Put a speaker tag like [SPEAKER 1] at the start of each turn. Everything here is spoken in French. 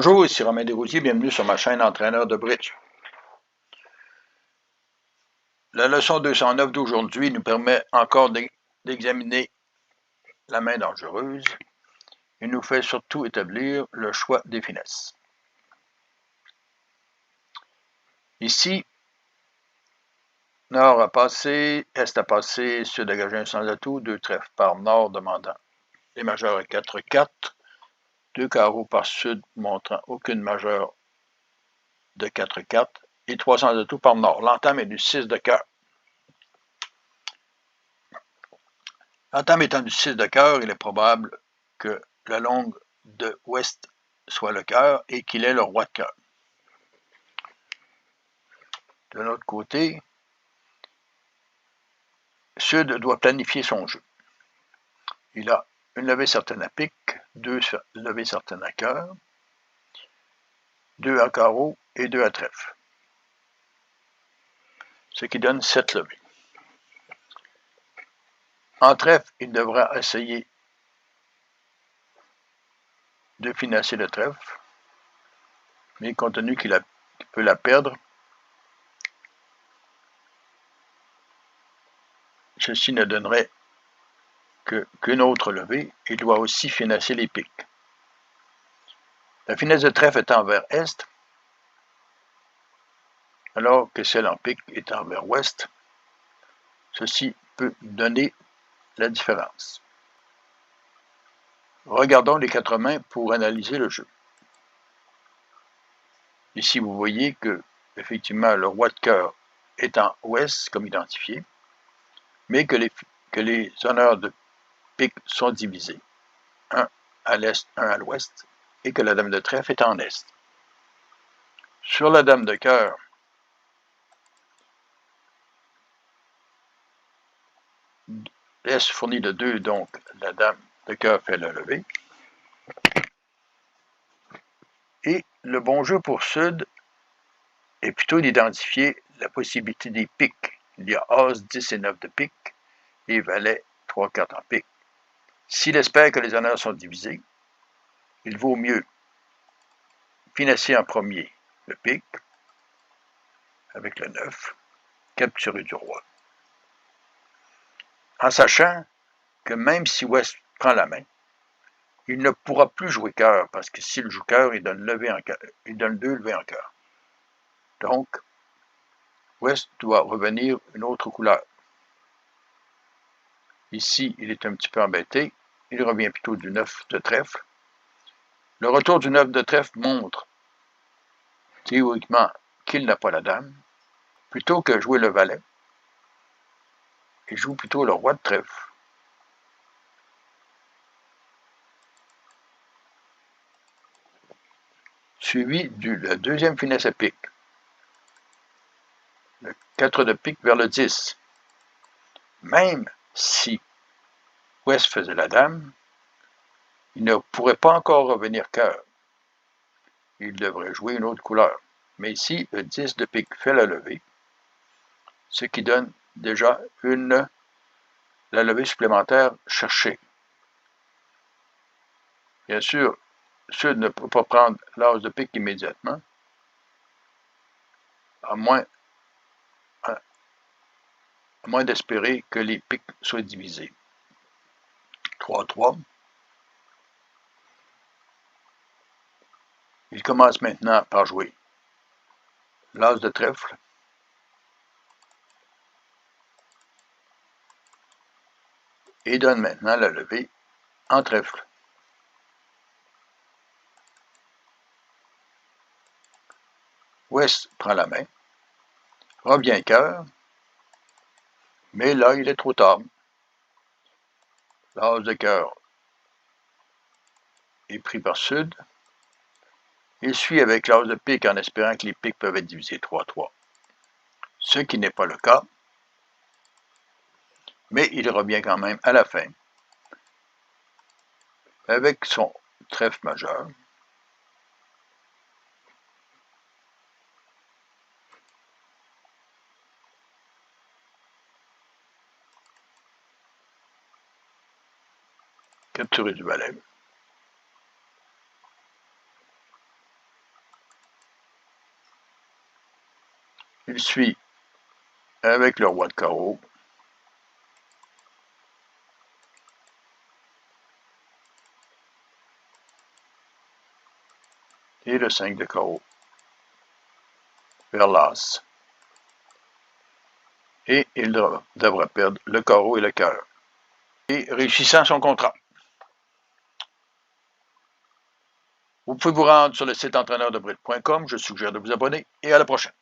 [SPEAKER 1] Bonjour, ici Romain Desrosiers, bienvenue sur ma chaîne Entraîneur de bridge. La leçon 209 d'aujourd'hui nous permet encore d'examiner la main dangereuse et nous fait surtout établir le choix des finesses. Ici, nord à passer, est à passer, sud dégagé un sans atout, deux trèfles par nord demandant les majeures à 4-4, deux carreaux par sud montrant aucune majeure de 4-4 et 3 sans atout par nord. L'entame est du 6 de cœur. L'entame étant du 6 de cœur, il est probable que la longue de ouest soit le cœur et qu'il ait le roi de cœur. De l'autre côté, sud doit planifier son jeu. Il a une levée certaine à pique, deux levées certaines à cœur, deux à carreau et deux à trèfle, ce qui donne 7 levées. En trèfle, il devra essayer de financer le trèfle, mais compte tenu qu'il peut la perdre, ceci ne donnerait qu'une autre levée. Il doit aussi financer les piques. La finesse de trèfle étant vers est, alors que celle en pique étant vers ouest, ceci peut donner la différence. Regardons les 4 mains pour analyser le jeu. Ici, vous voyez que, effectivement, le roi de cœur est en ouest, comme identifié, mais que les honneurs de pique sont divisés, un à l'est, un à l'ouest, et que la dame de trèfle est en est. Sur la dame de cœur, l'est fournit de 2, donc la dame de cœur fait la levée. Et le bon jeu pour sud est plutôt d'identifier la possibilité des piques. Il y a as, 10 et 9 de pique, et valet, 3, 4 en pique. S'il espère que les honneurs sont divisés, il vaut mieux financer en premier le pique, avec le 9, capturé du roi. En sachant que même si ouest prend la main, il ne pourra plus jouer cœur, parce que s'il joue cœur, il donne 2 levées en cœur. Donc, ouest doit revenir une autre couleur. Ici, il est un petit peu embêté. Il revient plutôt du 9 de trèfle. Le retour du 9 de trèfle montre, théoriquement, qu'il n'a pas la dame. Plutôt que jouer le valet, il joue plutôt le roi de trèfle. Suivi de la deuxième finesse à pique. Le 4 de pique vers le 10. Même si ouest faisait la dame, il ne pourrait pas encore revenir cœur. Il devrait jouer une autre couleur. Mais ici, le 10 de pique fait la levée, ce qui donne déjà la levée supplémentaire cherchée. Bien sûr, sud ne peut pas prendre l'as de pique immédiatement, à moins d'espérer que les piques soient divisés. 3-3. Il commence maintenant par jouer l'as de trèfle, et donne maintenant la levée en trèfle. Ouest prend la main, revient cœur, mais là, il est trop tard. L'as de cœur est pris par sud. Il suit avec l'as de pique en espérant que les piques peuvent être divisées 3-3. Ce qui n'est pas le cas, mais il revient quand même à la fin avec son trèfle majeur. Capturé du valet. Il suit avec le roi de carreau. Et le 5 de carreau vers l'as. Et il devra perdre le carreau et le cœur. Et réussissant son contrat. Vous pouvez vous rendre sur le site entraîneurdebrick.com. Je suggère de vous abonner et à la prochaine.